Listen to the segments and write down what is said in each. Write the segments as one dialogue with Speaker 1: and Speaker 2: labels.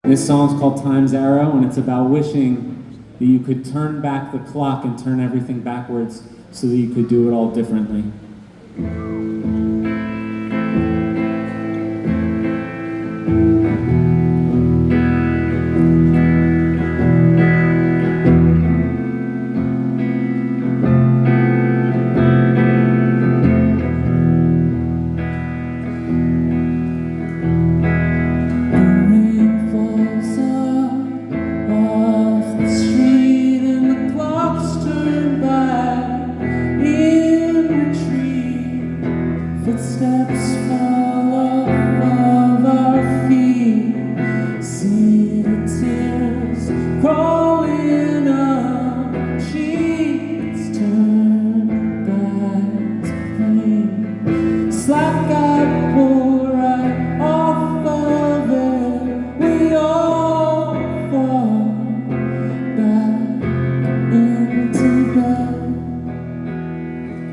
Speaker 1: This song's called Time's Arrow, and it's about wishing that you could turn back the clock and turn everything backwards so that you could do it all differently.
Speaker 2: Footsteps fall off of our feet. See the tears crawling up our cheeks. Turn back to pain. Slack got pulled right off of it. We all fall back into bed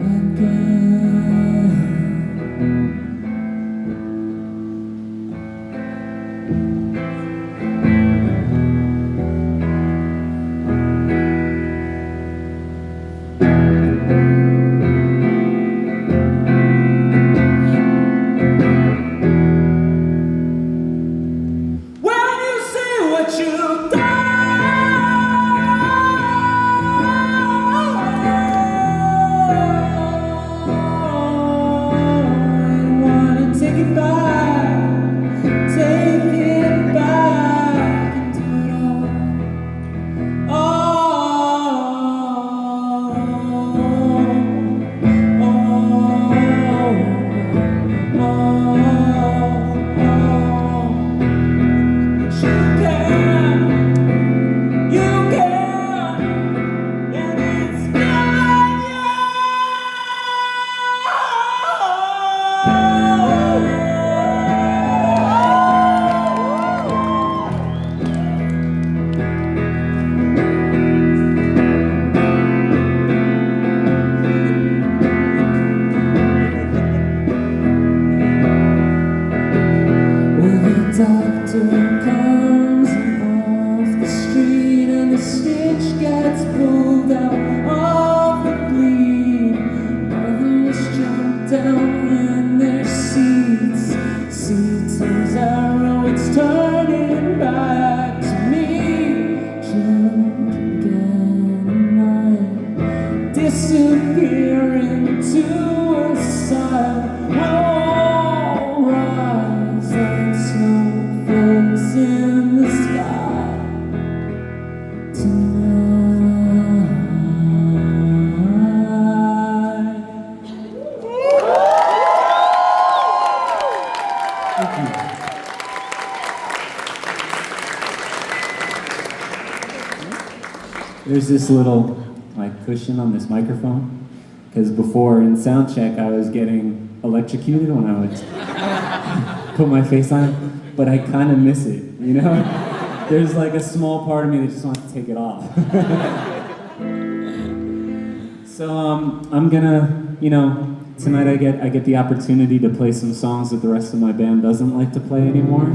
Speaker 2: again. Doctor comes off the street and the stitch gets pulled out of the bleed. Others jump down in their seats. See Time's arrow, it's turning back to me. Jump again and I disappear into a side. In the sky tonight. Thank you.
Speaker 1: There's this little cushion on this microphone, because before in sound check I was getting electrocuted when I would put my face on it. But I kind of miss it, you know? There's a small part of me that just wants to take it off. So I'm gonna, tonight I get the opportunity to play some songs that the rest of my band doesn't like to play anymore.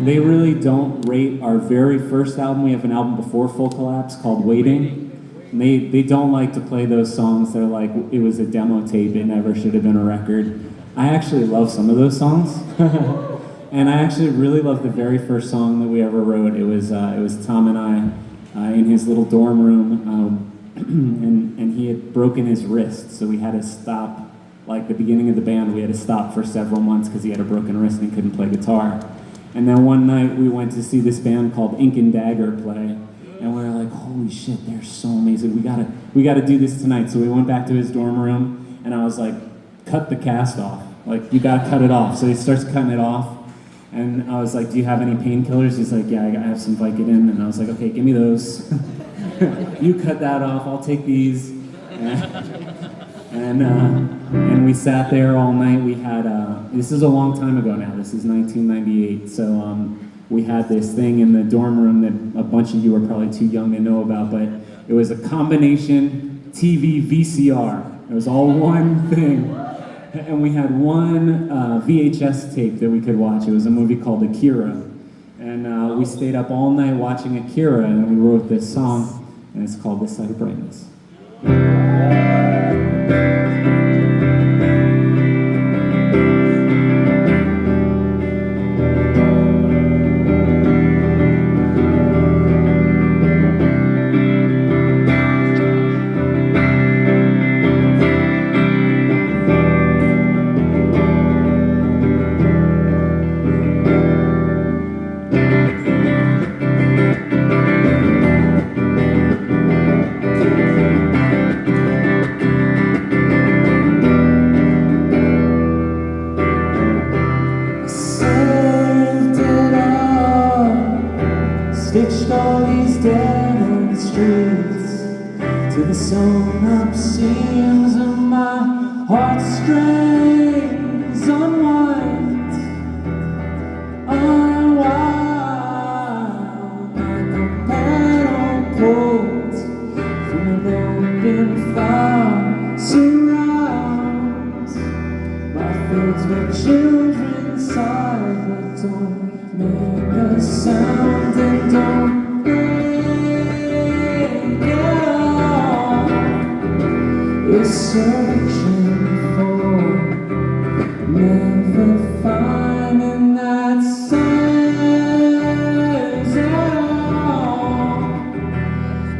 Speaker 1: They really don't rate our very first album. We have an album before Full Collapse called Waiting. And they don't like to play those songs. They're like, it was a demo tape, it never should have been a record. I actually love some of those songs, and I actually really love the very first song that we ever wrote. It was Tom and I in his little dorm room, and he had broken his wrist, so we had to stop. Like the beginning of the band, we had to stop for several months because he had a broken wrist and he couldn't play guitar. And then one night we went to see this band called Ink and Dagger play, and we were like, holy shit, they're so amazing. We gotta do this tonight. So we went back to his dorm room, and I was like, cut the cast off. You gotta cut it off. So he starts cutting it off, and I was like, do you have any painkillers? He's like, yeah, I have some Vicodin. And I was like, okay, give me those. You cut that off, I'll take these. And we sat there all night. We had, this is a long time ago now, this is 1998. So we had this thing in the dorm room that a bunch of you are probably too young to know about, but it was a combination TV VCR. It was all one thing. And we had one VHS tape that we could watch. It was a movie called Akira. And we stayed up all night watching Akira, and then we wrote this song, and it's called This Light of Brightness.
Speaker 2: Stitched all these dead end streets to the sewn up seams of my heartstrings unwind, unwind like a paddle pulled from an open fire. Surrounds my fields with children inside, but don't make a sound and don't break it off. Is searching for, never finding that says it all.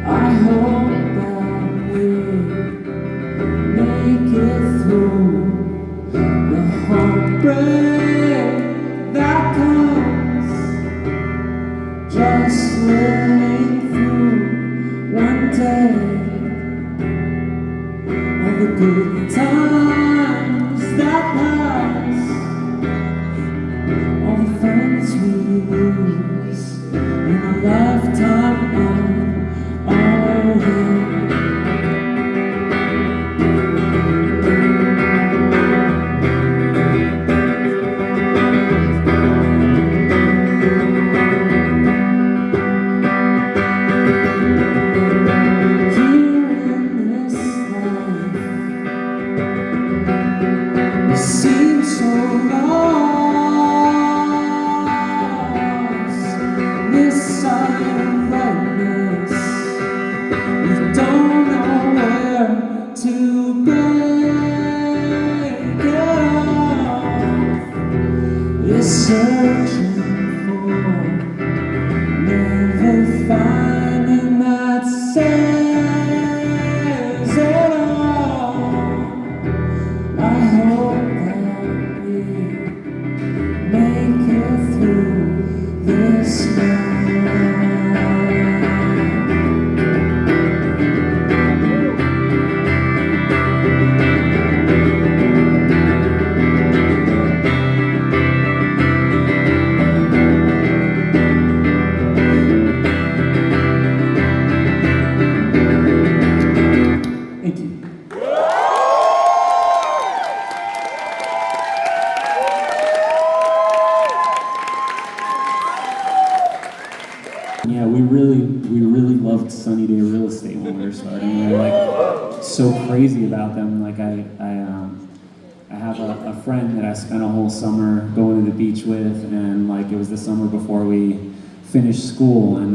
Speaker 2: I hope that we make it through the heartbreak that comes just living through one day. All the good times that pass, all the friends we lose in a lifetime of our own. Searching for, never finding that says it all. I hope that we make it through this night. Yeah, we really loved Sunny Day Real Estate when we were starting. We were like so crazy about them. Like I have a friend that I spent a whole summer going to the beach with, and like it was the summer before we finished school, and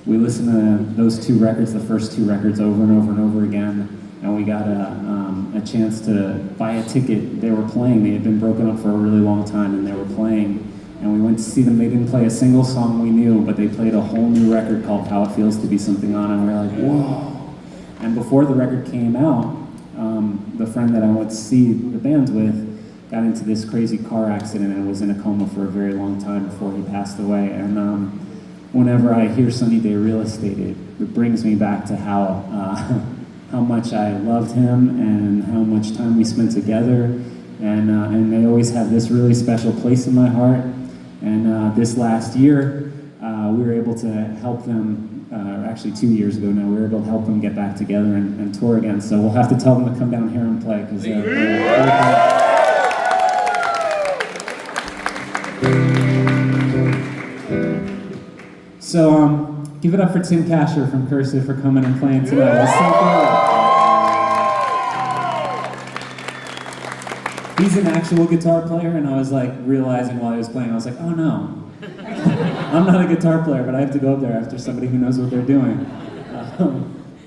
Speaker 2: we listened to those two records, the first two records, over and over and over again, and we got a chance to buy a ticket. They were playing. They had been broken up for a really long time, and they were playing. And we went to see them. They didn't play a single song we knew, but they played a whole new record called How It Feels to Be Something On, and we were like, whoa. And before the record came out, the friend that I went to see the bands with got into this crazy car accident and was in a coma for a very long time before he passed away. And whenever I hear Sunny Day Real Estate, it brings me back to how much I loved him and how much time we spent together. And they always have this really special place in my heart. And this last year, we were able to help them, actually 2 years ago now, we were able to help them get back together and tour again. So we'll have to tell them to come down here and play, because So give it up for Tim Casher from Cursive for coming and playing tonight. It was so cool. he's an actual guitar player, and I was like realizing while he was playing, I was like, oh no, I'm not a guitar player, but I have to go up there after somebody who knows what they're doing.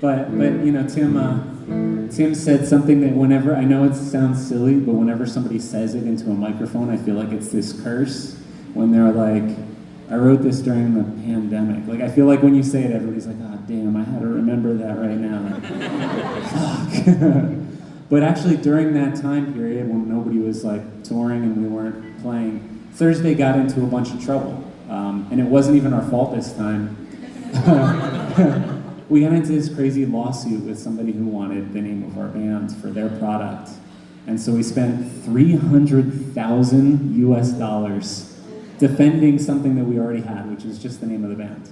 Speaker 2: But you know, Tim said something that whenever, I know it sounds silly, but whenever somebody says it into a microphone, I feel like it's this curse when they're like, I wrote this during the pandemic. Like, I feel like when you say it, everybody's like, oh damn, I had to remember that right now. Fuck. But actually during that time period when nobody was like touring and we weren't playing, Thursday got into a bunch of trouble. And it wasn't even our fault this time. We got into this crazy lawsuit with somebody who wanted the name of our band for their product. And so we spent $300,000 US defending something that we already had, which was just the name of the band.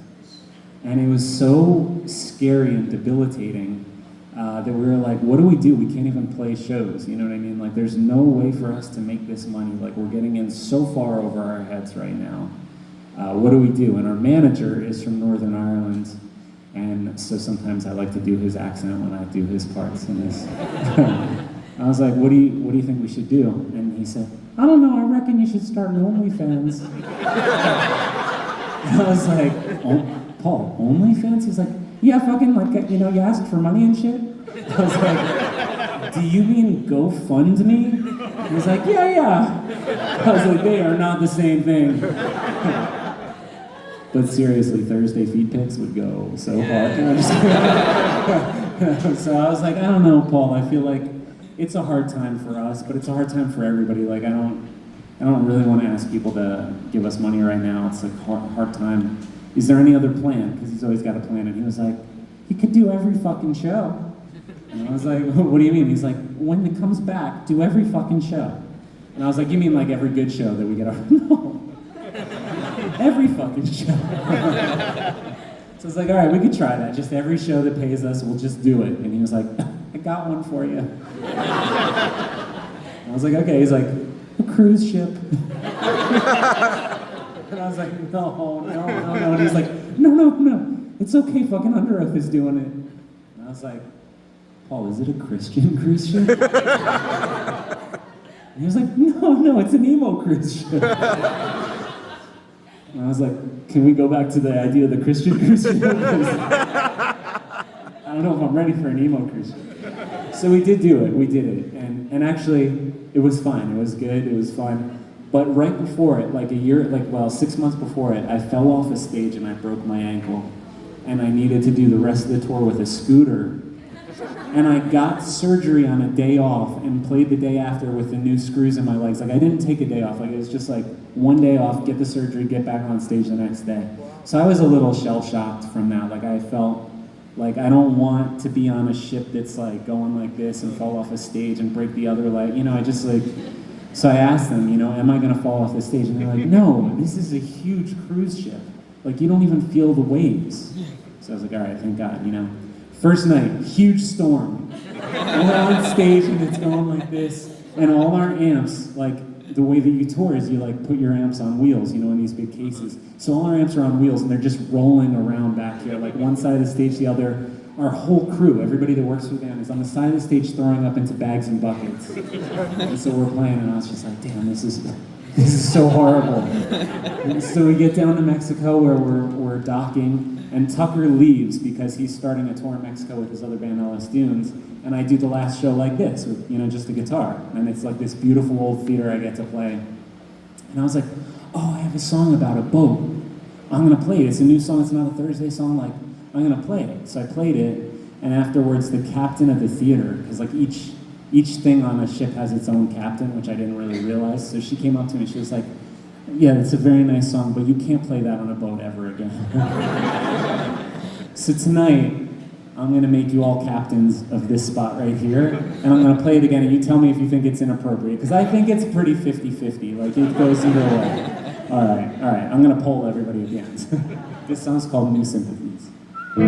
Speaker 2: And it was so scary and debilitating that we were like, what do? We can't even play shows, you know what I mean? Like, there's no way for us to make this money. Like, we're getting in so far over our heads right now. What do we do? And our manager is from Northern Ireland, and so sometimes I like to do his accent when I do his parts in this. I was like, what do you think we should do? And he said, I don't know, I reckon you should start an OnlyFans. And I was like, oh, Paul, OnlyFans? He's like, yeah, fucking, like, you know, you asked for money and shit? I was like, do you mean GoFundMe? He's like, yeah. I was like, they are not the same thing. But seriously, Thursday feed pics would go so hard. So I was like, I don't know, Paul, I feel like it's a hard time for us, but it's a hard time for everybody. Like, I don't really want to ask people to give us money right now. It's like hard time. Is there any other plan? Because he's always got a plan. And he was like, you could do every fucking show. And I was like, what do you mean? He's like, when it comes back, do every fucking show. And I was like, you mean like every good show that we get our... No. Every fucking show. So I was like, all right, we could try that. Just every show that pays us, we'll just do it. And he was like, I got one for you. I was like, okay. He's like, a cruise ship. And I was like, no. And he's like, no. It's okay, fucking Under Oath is doing it. And I was like, Paul, is it a Christian cruise ship? And he was like, no, it's an emo cruise ship. And I was like, can we go back to the idea of the Christian cruise ship? I don't know if I'm ready for an emo cruise ship. So we did do it, and actually, it was fine, it was good, it was fun. But right before it, 6 months before it, I fell off a stage and I broke my ankle. And I needed to do the rest of the tour with a scooter. And I got surgery on a day off and played the day after with the new screws in my legs. Like, I didn't take a day off, like, it was just like one day off, get the surgery, get back on stage the next day. So I was a little shell-shocked from that. Like, I felt like I don't want to be on a ship that's like going like this and fall off a stage and break the other leg. You know, I just like, so I asked them, you know, am I gonna fall off the stage? And they're like, no, this is a huge cruise ship. Like, you don't even feel the waves. So I was like, all right, thank God, you know. First night, huge storm. We're on stage and it's going like this, and all our amps, like, the way that you tour is you like put your amps on wheels, you know, in these big cases. So all our amps are on wheels and they're just rolling around back here, like one side of the stage, the other. Our whole crew, everybody that works with them, is on the side of the stage throwing up into bags and buckets. And so we're playing, and I was just like, damn, this is so horrible. And so we get down to Mexico where we're docking, and Tucker leaves because he's starting a tour in Mexico with his other band, LS Dunes, and I do the last show like this, with, you know, just a guitar. And it's like this beautiful old theater I get to play. And I was like, oh, I have a song about a boat. I'm gonna play it. It's a new song, it's not a Thursday song, like, I'm gonna play it. So I played it, and afterwards the captain of the theater, because like each thing on a ship has its own captain, which I didn't really realize, so she came up to me, she was like, yeah, it's a very nice song, but you can't play that on a boat ever again. So tonight, I'm gonna make you all captains of this spot right here, and I'm gonna play it again, and you tell me if you think it's inappropriate, because I think it's pretty 50-50, like it goes either way. All right, I'm gonna poll everybody at the end. This song's called New Sympathies. I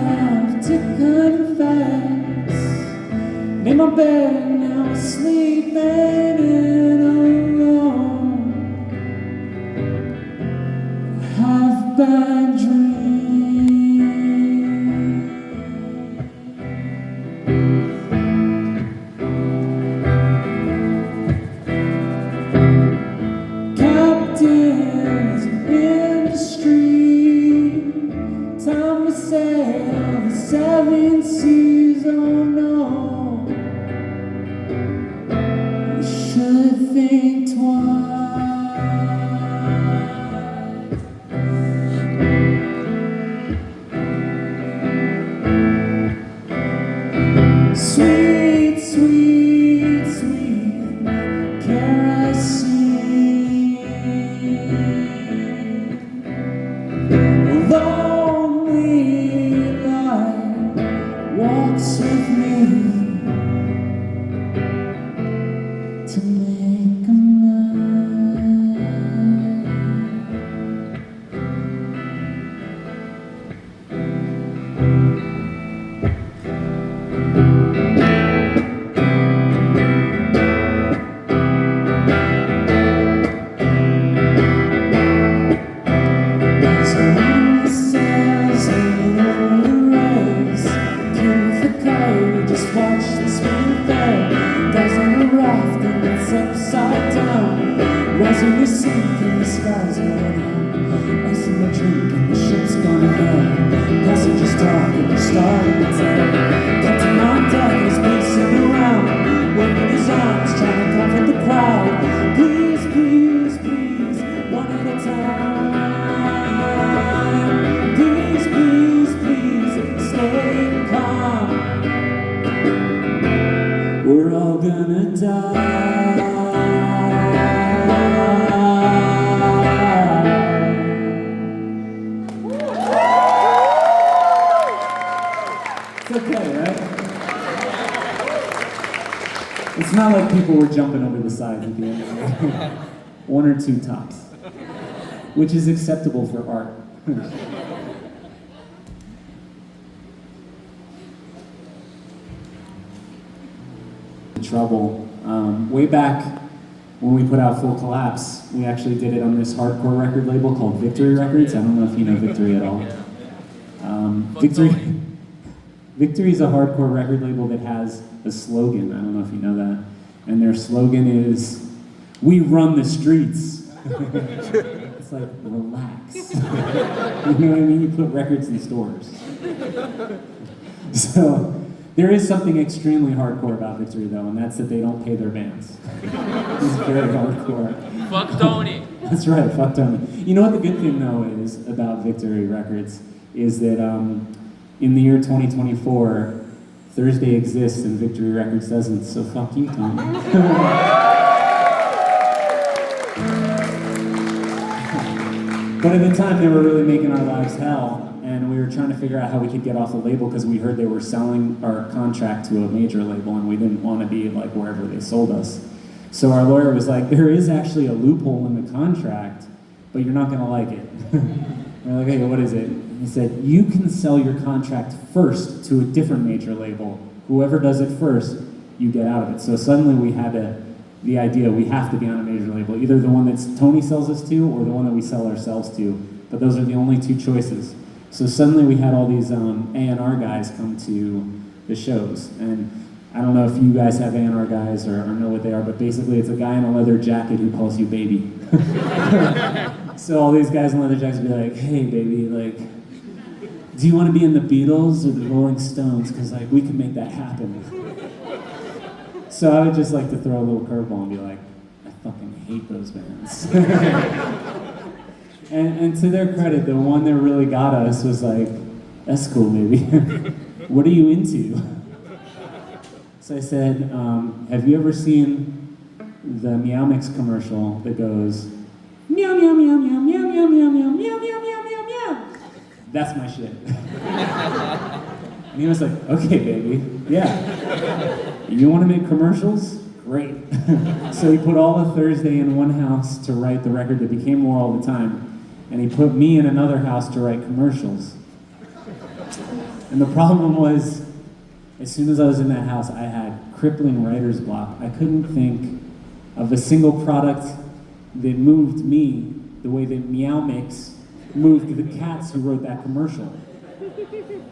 Speaker 2: have to confess, in my bed now, sleeping in alone.
Speaker 1: time to sail the seven seas, oh no, we should think twice. Sweet, sweet, sweet kerosene. Lonely light walks with me to make amends. Rising the sink and the sky's going out. Icing the drink and the ship's gonna hell. Passengers talk and they're starting to tell. Captain on deck is pacing around, waving his arms, trying to comfort the crowd. Please, please, please, one at a time. Please, please, please, stay calm. We're all gonna die. It's not like people were jumping over the side at the end. One or two tops, which is acceptable for art. Trouble. Way back when we put out Full Collapse, we actually did it on this hardcore record label called Victory Records. I don't know if you know Victory at all. Victory is a hardcore record label that has a slogan. I don't know if you know that. And their slogan is, "We run the streets." It's like, relax. You know what I mean? You put records in stores. So, there is something extremely hardcore about Victory though, and that's that they don't pay their bands. It's very hardcore.
Speaker 3: Fuck Tony.
Speaker 1: That's right, fuck Tony. You know what the good thing though is about Victory Records is that in the year 2024, Thursday exists and Victory Records doesn't, so fuck you, Tony. But at the time, they were really making our lives hell, and we were trying to figure out how we could get off the label because we heard they were selling our contract to a major label, and we didn't want to be like wherever they sold us. So our lawyer was like, there is actually a loophole in the contract, but you're not gonna like it. We're like, hey, what is it? He said, you can sell your contract first to a different major label. Whoever does it first, you get out of it. So suddenly we had the idea we have to be on a major label, either the one that Tony sells us to or the one that we sell ourselves to. But those are the only two choices. So suddenly we had all these A&R guys come to the shows. And I don't know if you guys have A&R guys or know what they are, but basically it's a guy in a leather jacket who calls you baby. So all these guys in leather jackets would be like, hey baby, like, do you want to be in the Beatles or the Rolling Stones? Because like we can make that happen. So I would just like to throw a little curveball and be like, I fucking hate those bands. and to their credit, the one that really got us was like, that's cool, baby. What are you into? So I said, have you ever seen the Meow Mix commercial that goes, meow, meow, meow, meow, meow, meow, meow, meow, meow, meow, meow, meow, meow. That's my shit. And he was like, okay, baby, yeah. You want to make commercials? Great. So he put all of Thursday in one house to write the record that became More All the Time, and he put me in another house to write commercials. And the problem was, as soon as I was in that house, I had crippling writer's block. I couldn't think of a single product that moved me the way that Meow Mix moved the cats who wrote that commercial.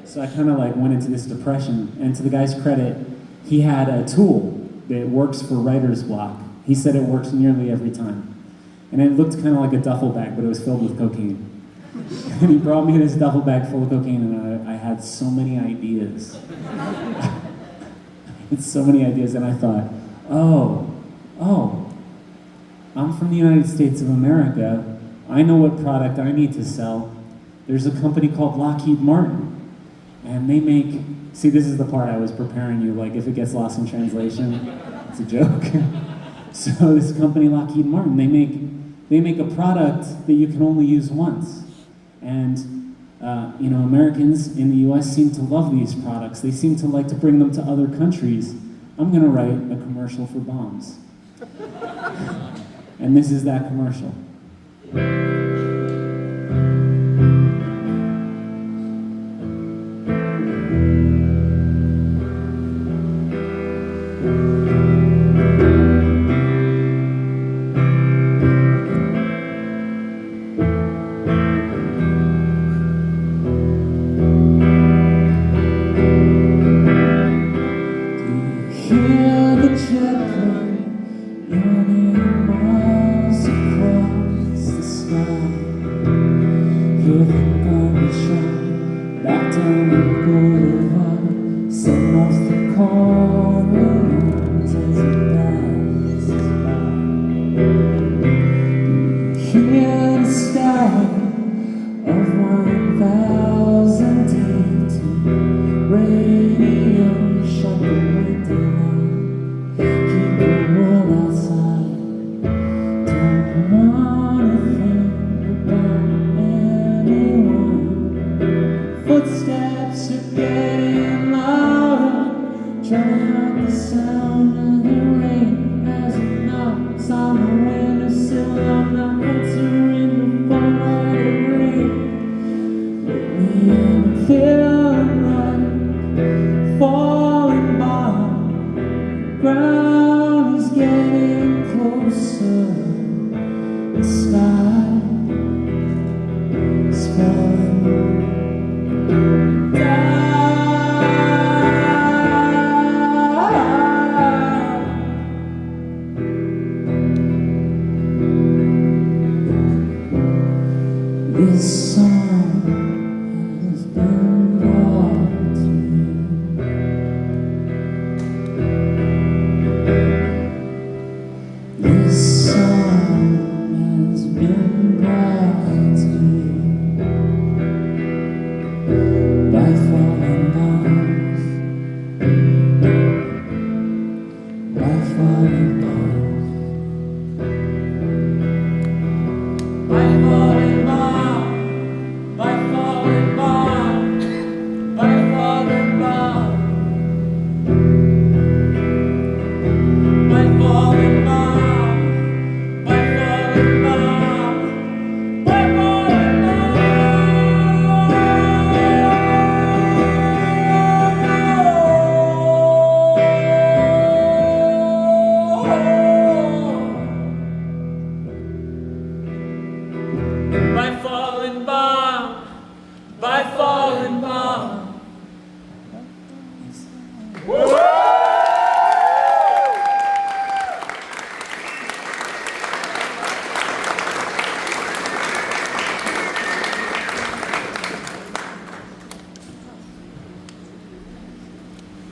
Speaker 1: So I kind of like went into this depression, and to the guy's credit, he had a tool that works for writer's block. He said it works nearly every time. And it looked kind of like a duffel bag, but it was filled with cocaine.
Speaker 2: And he brought me this duffel bag full of cocaine, and I had so many ideas. It's so many ideas, and I thought, oh, I'm from the United States of America. I know what product I need to sell. There's a company called Lockheed Martin, and they make, see, this is the part I was preparing you, like if it gets lost in translation, it's a joke. So this company, Lockheed Martin, they make a product that you can only use once. And Americans in the US seem to love these products. They seem to like to bring them to other countries. I'm gonna write a commercial for bombs. And this is that commercial.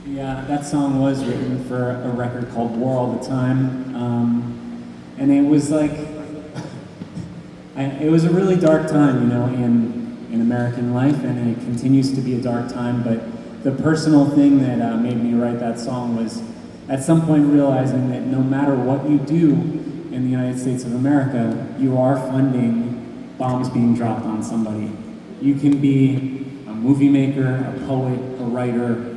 Speaker 2: Yeah, that song was written for a record called War All the Time, and it was like, it was a really dark time, in American life, and it continues to be a dark time, but the personal thing that made me write that song was at some point realizing that no matter what you do in the United States of America, you are funding bombs being dropped on somebody. You can be a movie maker, a poet, a writer,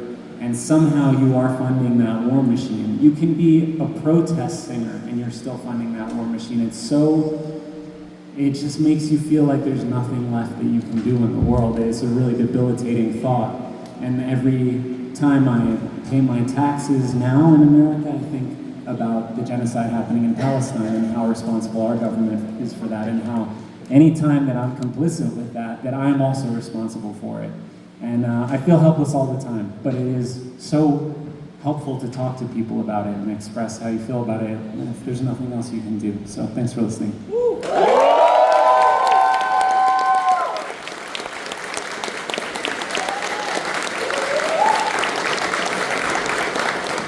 Speaker 2: and somehow you are funding that war machine. You can be a protest singer and you're still funding that war machine. It just makes you feel like there's nothing left that you can do in the world. It's a really debilitating thought. And every time I pay my taxes now in America, I think about the genocide happening in Palestine and how responsible our government is for that, and how any time that I'm complicit with that I'm also responsible for it. And I feel helpless all the time, but it is so helpful to talk to people about it and express how you feel about it, and if there's nothing else you can do. So thanks for listening.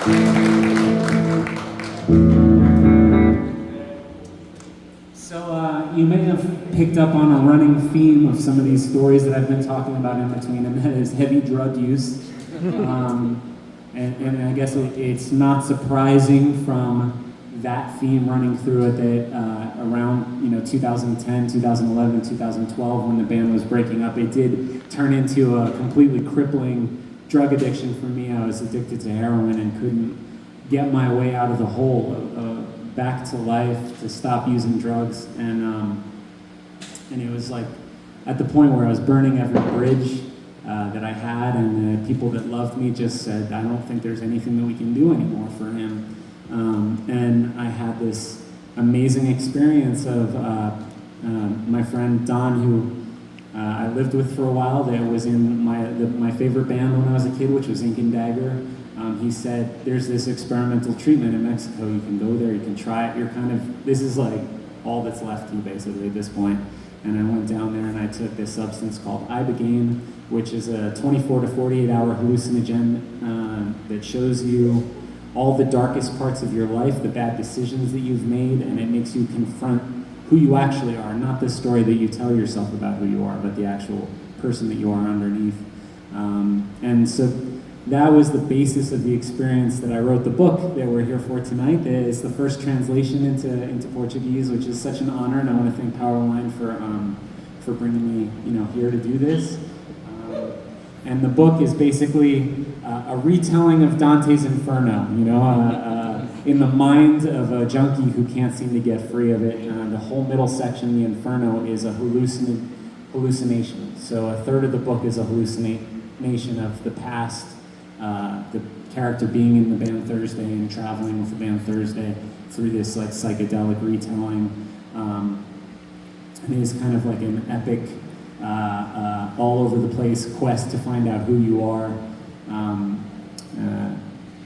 Speaker 1: So you may have picked up on a running theme of some of these stories that I've been talking about in between, and that is heavy drug use. And I guess it's not surprising from that theme running through it that around 2010, 2011, 2012, when the band was breaking up, it did turn into a completely crippling drug addiction for me. I was addicted to heroin and couldn't get my way out of the hole, back to life, to stop using drugs, and it was like at the point where I was burning every bridge that I had, and the people that loved me just said, I don't think there's anything that we can do anymore for him. And I had this amazing experience of my friend Don, who I lived with for a while, that was in my favorite band when I was a kid, which was Ink and Dagger. He said, there's this experimental treatment in Mexico, you can go there, you can try it, this is like all that's left to you basically at this point. And I went down there and I took this substance called Ibogaine, which is a 24 to 48 hour hallucinogen that shows you all the darkest parts of your life, the bad decisions that you've made, and it makes you confront who you actually are, not the story that you tell yourself about who you are, but the actual person that you are underneath. And so that was the basis of the experience that I wrote the book that we're here for tonight. It's the first translation into Portuguese, which is such an honor, and I want to thank Powerline for bringing me here to do this. And the book is basically a retelling of Dante's Inferno, in the mind of a junkie who can't seem to get free of it. The whole middle section, the Inferno, is a hallucination. So a third of the book is a hallucination of the past, the character being in the band Thursday and traveling with the band Thursday through this like psychedelic retelling. It is kind of like an epic, all over the place quest to find out who you are.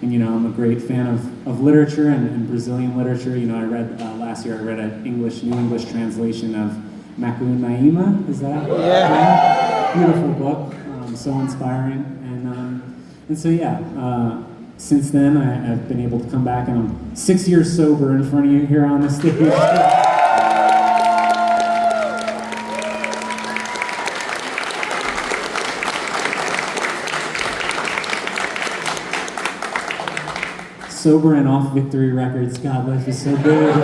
Speaker 1: And I'm a great fan of literature and Brazilian literature. I read last year. I read a New English translation of Macunaíma. Is that? Yeah. Beautiful book. So inspiring. And so yeah. Since then, I've been able to come back, and I'm 6 years sober in front of you here on the stage. Sober and off Victory Records. God, life is so good.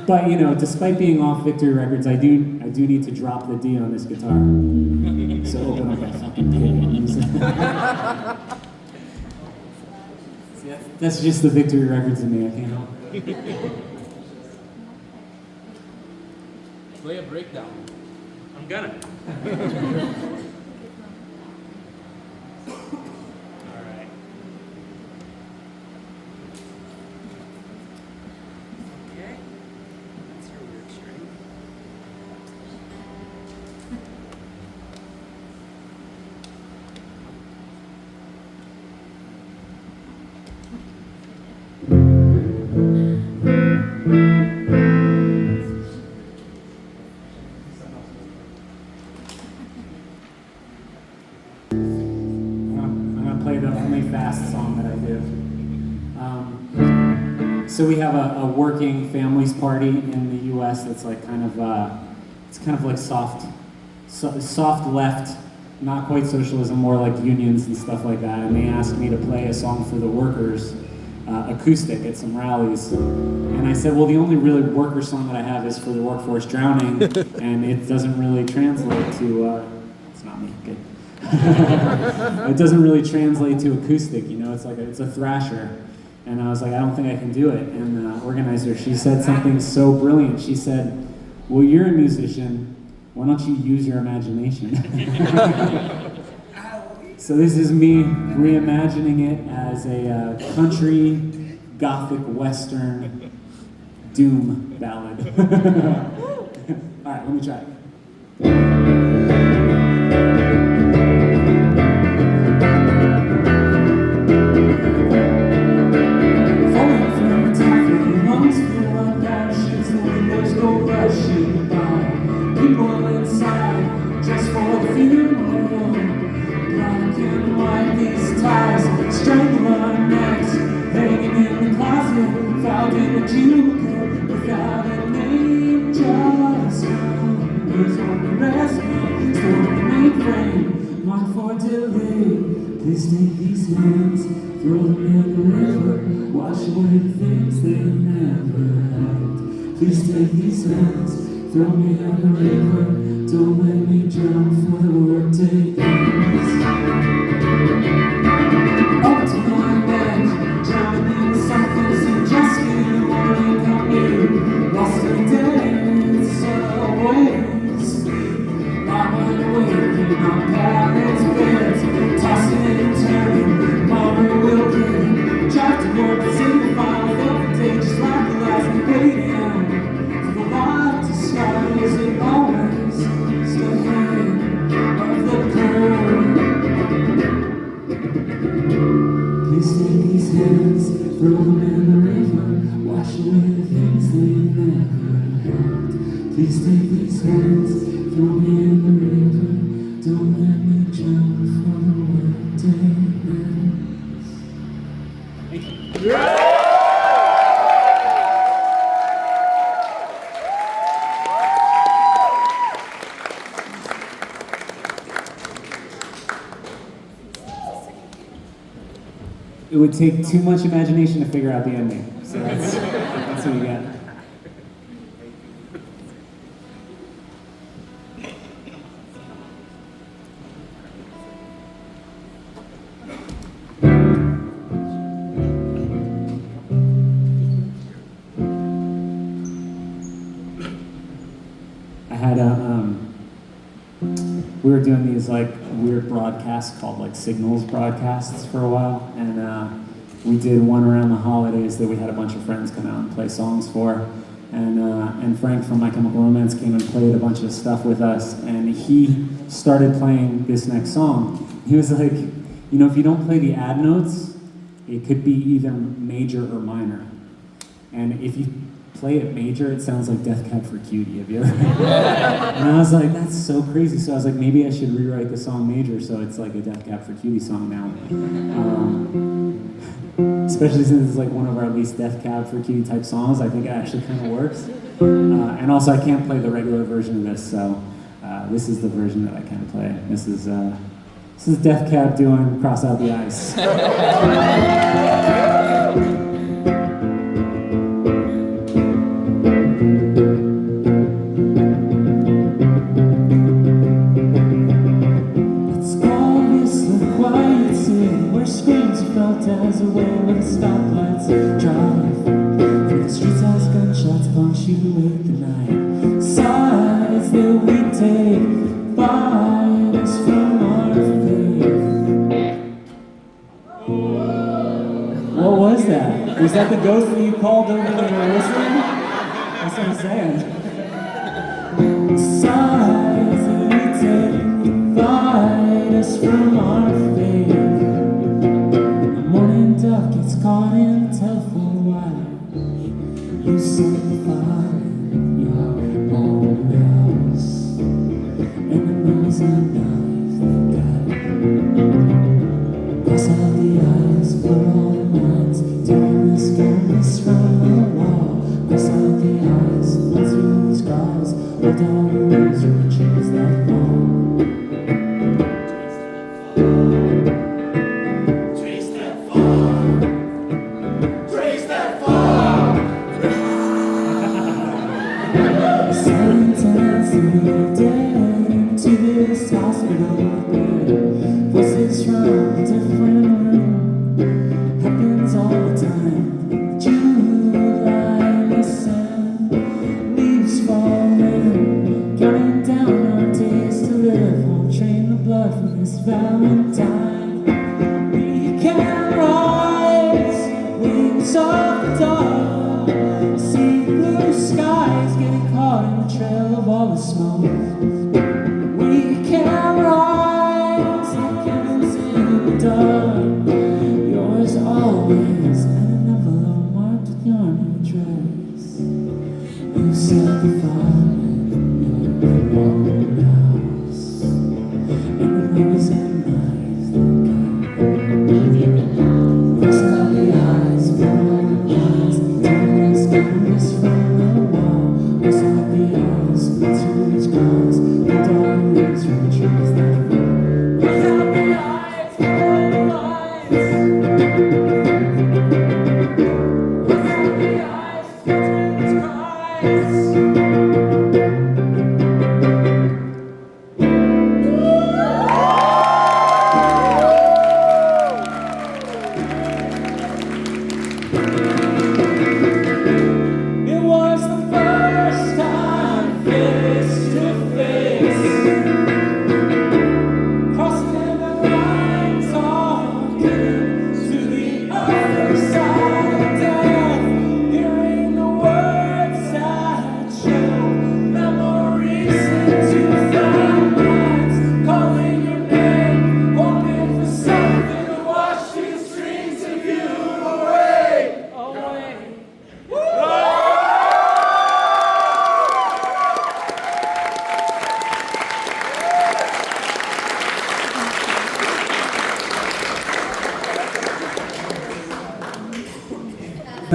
Speaker 1: But despite being off Victory Records, I do need to drop the D on this guitar. So open up that fucking pig. See, that's just the Victory Records in me. I can't help it.
Speaker 3: Play a breakdown.
Speaker 1: I'm gonna. So we have a working families party in the U.S. that's like it's kind of like soft left, not quite socialism, more like unions and stuff like that. And they asked me to play a song for the workers, acoustic, at some rallies. And I said, well, the only really worker song that I have is for the workforce drowning, and it doesn't really translate to. It's not me. Good. It doesn't really translate to acoustic. It's a thrasher. And I was like, I don't think I can do it. And the organizer, she said something so brilliant. She said, well, you're a musician. Why don't you use your imagination? So this is me reimagining it as a country, gothic, western doom ballad. All right, let me try it. People inside, just for the funeral. Black and white, these ties strangle our necks.
Speaker 2: you go without a name, just numbers on the resume, story mainframe, mark for delay. Please take these hands, throw them in the river, wash away the things they never had. Please take these hands, throw me in the river, don't let me drown for the Lord take these. Up to my neck, drowning in the surface and just getting the morning come here. Lost in dance ways, not wide awake in our parents' beds, tossing and turning, mama will get trapped toward the single file of the day, just like the last we waiting for the light to start. Is it always still ahead of the curve? Please take these hands, throw them in the river, wash away the things they never had. Please take these hands, throw me in the river, don't let me drown before the workday ends. It would take too much imagination to figure out the ending. So that's what you got. I had we were doing these like weird broadcasts called like signals broadcasts for a while, and we did one around the holidays that we had a bunch of friends come out and play songs for, and Frank from My Chemical Romance came and played a bunch of stuff with us, and he started playing this next song. He was like, you know, if you don't play the ad notes, it could be either major or minor, and if you play it major, it sounds like Death Cab for Cutie. Have you ever? And I was like, that's so crazy. So I was like, maybe I should rewrite the song major so it's like a Death Cab for Cutie song now. Especially since it's like one of our least Death Cab for Cutie type songs. I think it actually kind of works. And also, I can't play the regular version of this, so this is the version that I can play. This is Death Cab doing Cross Out the Ice. As a way with the stoplights drive through the streets as gunshots punctuate the night. Sides that we take bind us from our faith. What was that? Was that the ghost that you called over when you were listening? That's what I'm saying. Sides that we take bind us from our faith. Duck gets caught in the telephone wire. You set the fire in your own house, and the nose and knife that guide. Cross out the eyes, blur all the lines, turn this canvas from the wall. Cross out the eyes, let's hear these cries, hold all the leaves or the trees that fall. Cross out the eyes,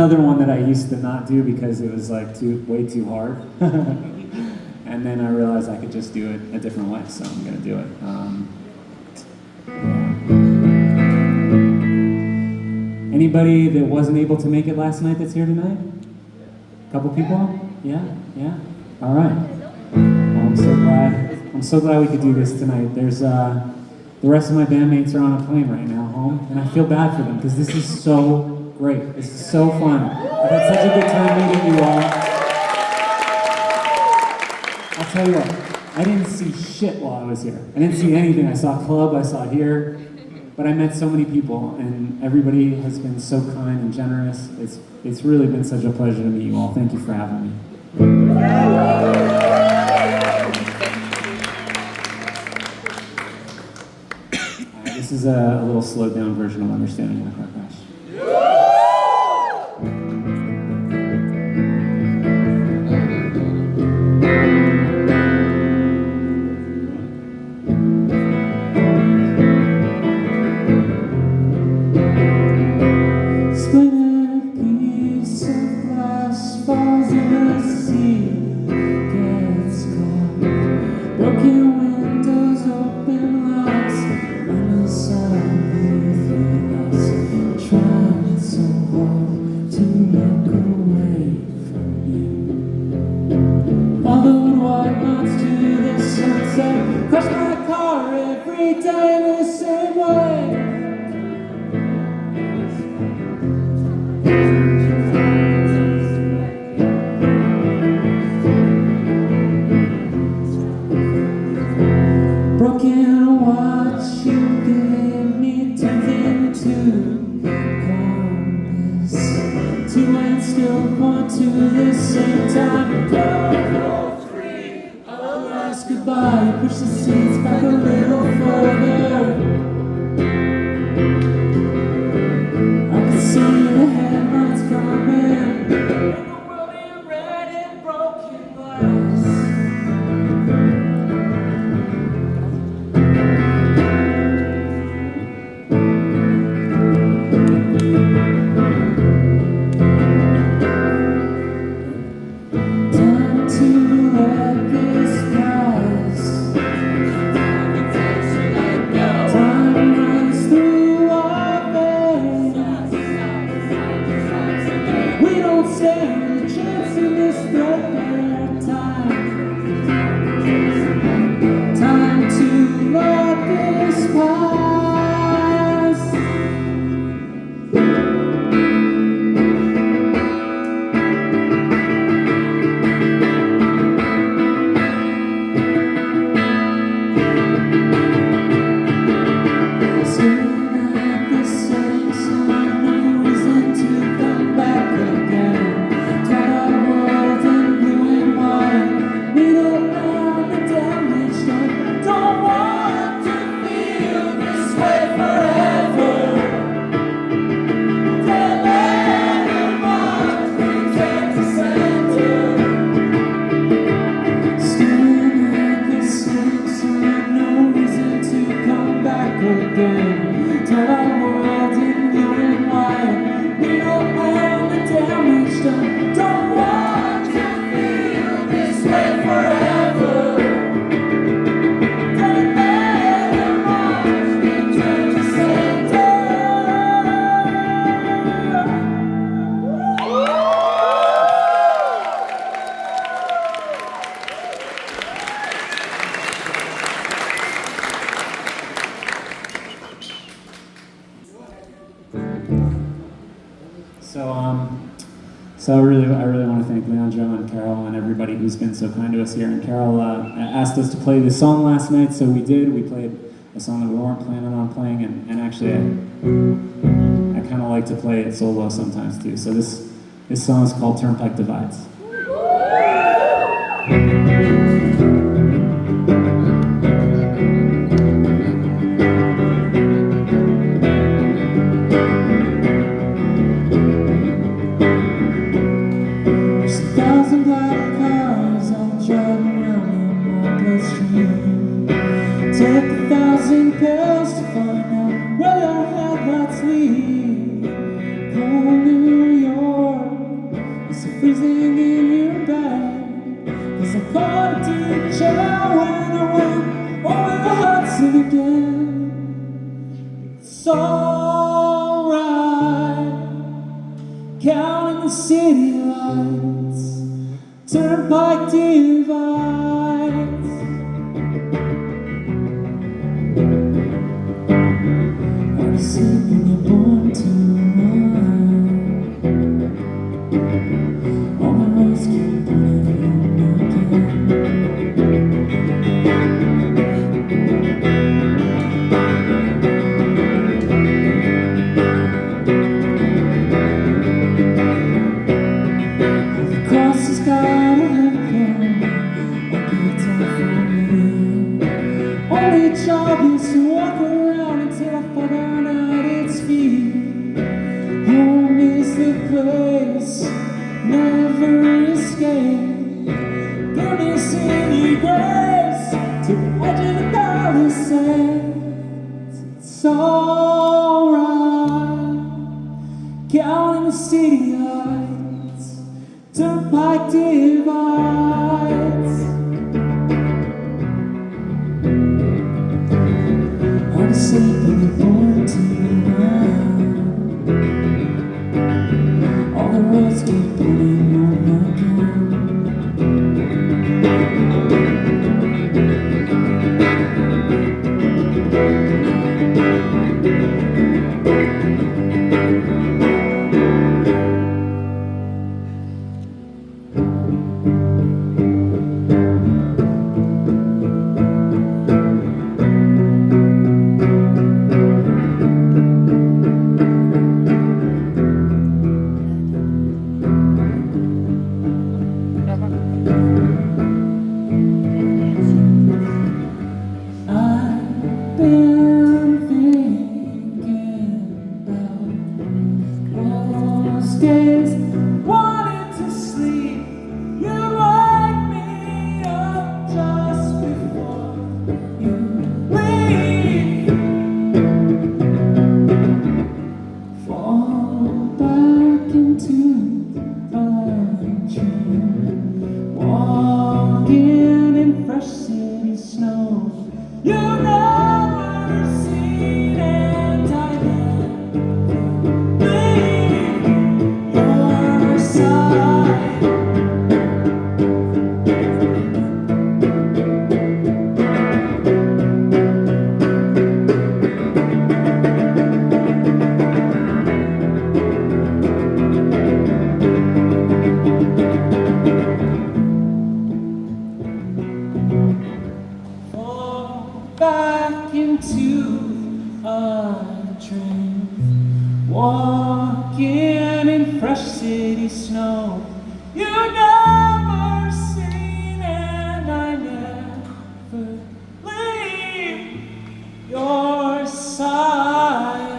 Speaker 2: another one that I used to not do because it was like way too hard. And then I realized I could just do it a different way, so I'm gonna do it. Anybody that wasn't able to make it last night that's here tonight? A couple people? Yeah? All right. Well, I'm so glad we could do this tonight. There's the rest of my bandmates are on a plane right now home, and I feel bad for them because this is so great. This is so fun. I've had such a good time meeting you all. I'll tell you what, I didn't see shit while I was here. I didn't see anything. I saw club, I saw here, but I met so many people, and everybody has been so kind and generous. It's really been such a pleasure to meet you all. Thank you for having me. This is a little slowed down version of Understanding the Car Crash. So I really want to thank Leandro and Carol and everybody who's been so kind to us here. And Carol asked us to play this song last night, so we did. We played a song that we weren't planning on playing, and actually I kind of like to play it solo sometimes too. So this song is called Turnpike Divides. 1,000 black cars all driving around in my bloodstream. Take 1,000 pills to find out where your headlights lead. Oh, New York. It's alright, counting the city lights, turnpike divides. Hard to sleep when you're born to run. All the roads keep running again. Job is to walk around until I fall down at its feet. Home is the place, never escape. Give me city grace to the edge of the palisades. It's alright, counting the city lights, turnpike divides. Sleep when you're born to run. All the roads keep running on days, wanting to sleep. You wake me up just before you leave. Fall back into a dream, walking in fresh city snow. You've never seen and I back into a dream, walking in fresh city snow. You never seen and I never leave your side.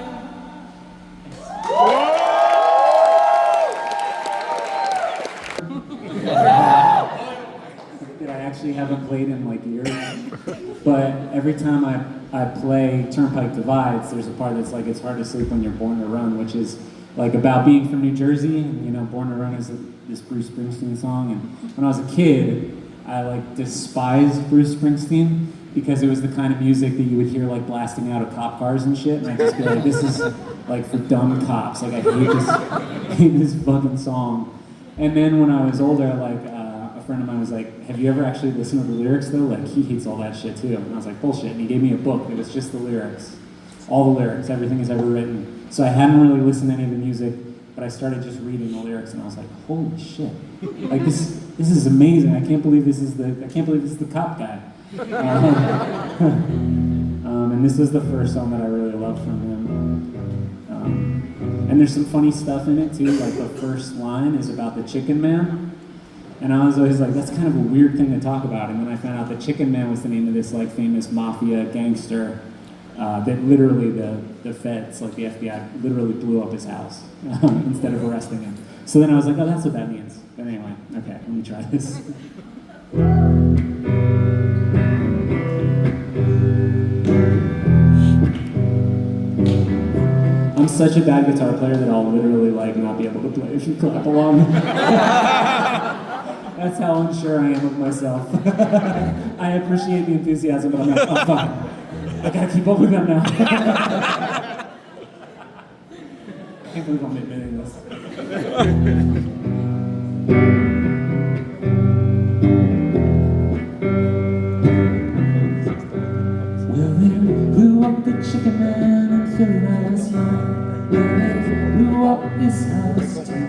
Speaker 1: That I actually haven't played in like years. But every time I play Turnpike Divides, there's a part that's like, it's hard to sleep when you're born to run, which is like about being from New Jersey. And, you know, Born to Run is this Bruce Springsteen song. And when I was a kid, I like despised Bruce Springsteen because it was the kind of music that you would hear like blasting out of cop cars and shit. And I'd just be like, this is like for dumb cops. Like I hate this fucking song. And then when I was older, like, a friend of mine was like, have you ever actually listened to the lyrics though? Like, he hates all that shit too. And I was like, bullshit. And he gave me a book that was just the lyrics. All the lyrics, everything he's ever written. So I hadn't really listened to any of the music, but I started just reading the lyrics and I was like, holy shit. Like, this is amazing. I can't believe this is the cop guy. And this was the first song that I really loved from him. And there's some funny stuff in it too. Like, the first line is about the Chicken Man. And I was always like, that's kind of a weird thing to talk about. And then I found out that Chicken Man was the name of this like famous mafia gangster that literally the feds, like the FBI, literally blew up his house instead of arresting him. So then I was like, oh, that's what that means. But anyway, okay, let me try this. I'm such a bad guitar player that I'll literally like not be able to play if you clap along. That's how unsure I am of myself. I appreciate the enthusiasm, but I'm like, oh fuck, I gotta keep up with them now. can't believe I'm admitting this.
Speaker 2: Well, they blew up the chicken man in Philly last night. Well, they blew up his house too.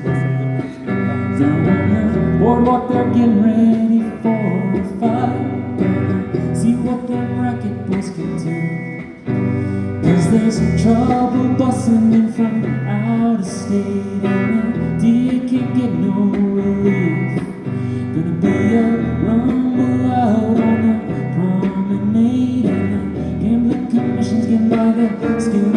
Speaker 2: Down on the boardwalk, they're getting ready for a fight. See what them racket boys can do. 'Cause there's some trouble busting in from out of state, and the DA can't get no relief. Gonna be a rumble out on the promenade, and the gambling commission's getting by the skin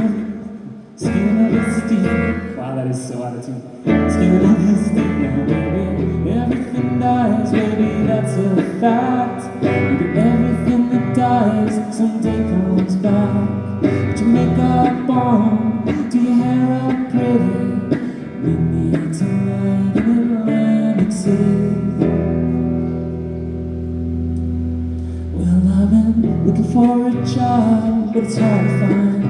Speaker 2: of its teeth. Wow, that is so out of tune. Skin of its teeth now, baby. Everything dies, baby, that's a fact. Baby, everything that dies someday comes back. Put your makeup on, do your hair up pretty. Meet me tonight in Atlantic City. Well, I've been looking for a job, but it's hard to find.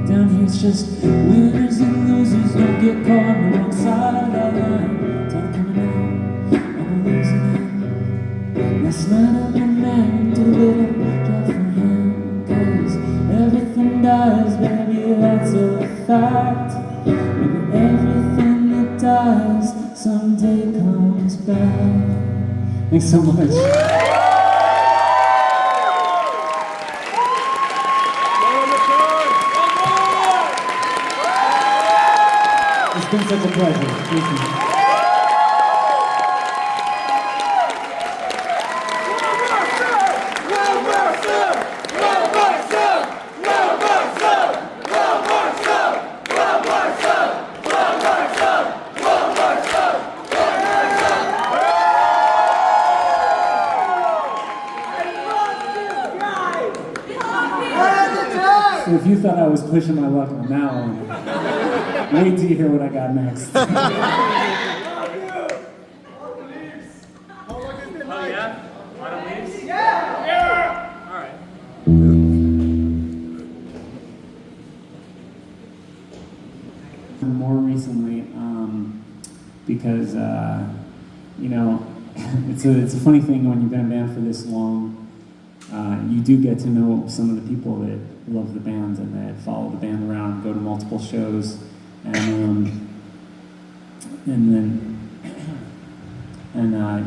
Speaker 2: Down here it's just winners and losers, don't get caught on the wrong side of the line. Time coming out, I'm losing it. Last night I met a man, did a little job for him. 'Cause everything dies, baby, that's a fact. Baby, everything that dies someday comes back. Thanks so much. It's been such a pleasure. Thank you. So if you thought I was pushing my luck on that one, wait till you hear what I got next.
Speaker 3: Oh yeah? Autumn leaves? Yeah! Alright.
Speaker 1: More recently, because you know, it's a funny thing when you've been a band for this long. You do get to know some of the people that love the band and that follow the band around, go to multiple shows, and you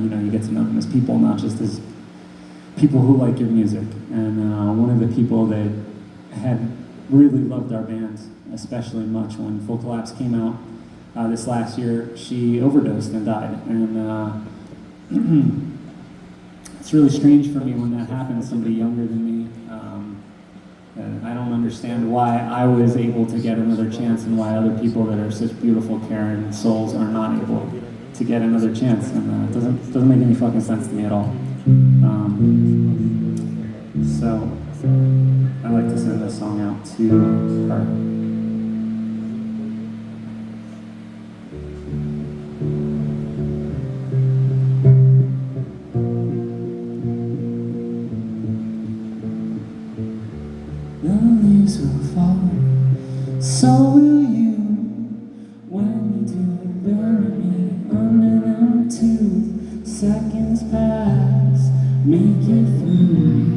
Speaker 1: know, you get to know them as people, not just as people who like your music. And one of the people that had really loved our band especially much when Full Collapse came out this last year, she overdosed and died. And it's really strange for me when that happens, somebody younger than me. I don't understand why I was able to get another chance and why other people that are such beautiful, caring souls are not able to get another chance. And it doesn't make any fucking sense to me at all. So I'd like to send this song out to her.
Speaker 2: The leaves will fall, so will you. When you do, bury me under them too. Seconds pass, make it through.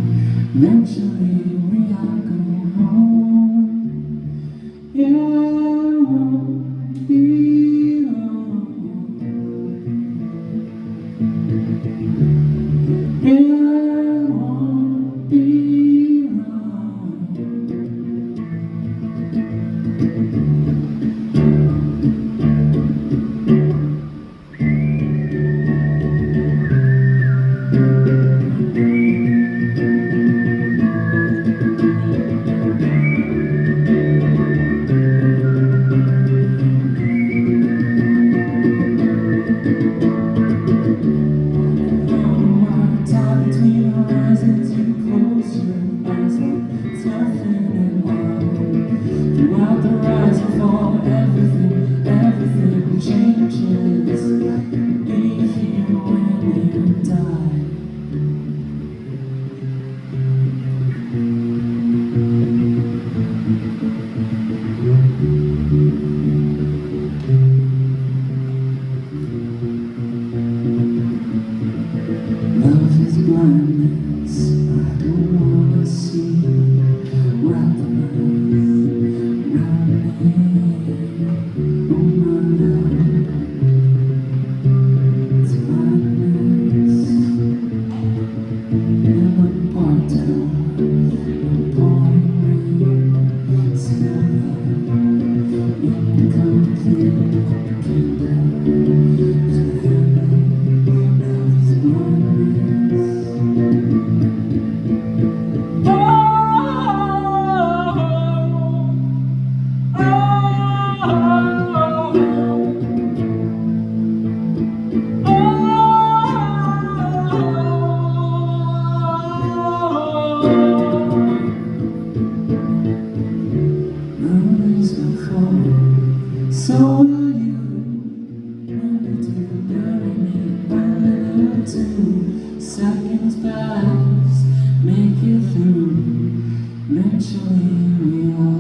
Speaker 2: Eventually we all go home. Yeah, it won't be long. Yeah, it won't be So will you remember to bury me one or two seconds pass, make it through. Eventually we all